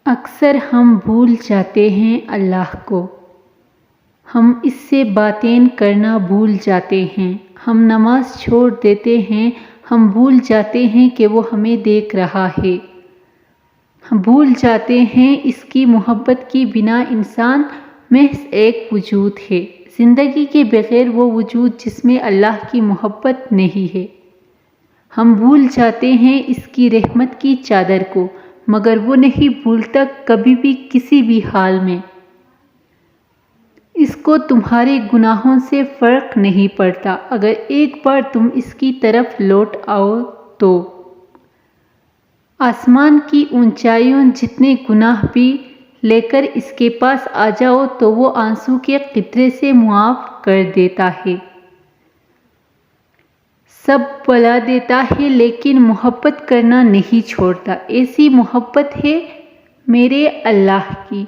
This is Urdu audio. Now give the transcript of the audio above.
اکثر ہم بھول جاتے ہیں اللہ کو، ہم اس سے باتیں کرنا بھول جاتے ہیں، ہم نماز چھوڑ دیتے ہیں، ہم بھول جاتے ہیں کہ وہ ہمیں دیکھ رہا ہے، ہم بھول جاتے ہیں اس کی محبت کی بنا انسان محض ایک وجود ہے، زندگی کے بغیر وہ وجود جس میں اللہ کی محبت نہیں ہے۔ ہم بھول جاتے ہیں اس کی رحمت کی چادر کو، مگر وہ نہیں بھولتا کبھی بھی کسی بھی حال میں۔ اس کو تمہارے گناہوں سے فرق نہیں پڑتا اگر ایک بار تم اس کی طرف لوٹ آؤ تو۔ آسمان کی اونچائیوں جتنے گناہ بھی لے کر اس کے پاس آ جاؤ تو وہ آنسو کے قطرے سے معاف کر دیتا ہے، سب بھلا دیتا ہے، لیکن محبت کرنا نہیں چھوڑتا۔ ایسی محبت ہے میرے اللہ کی۔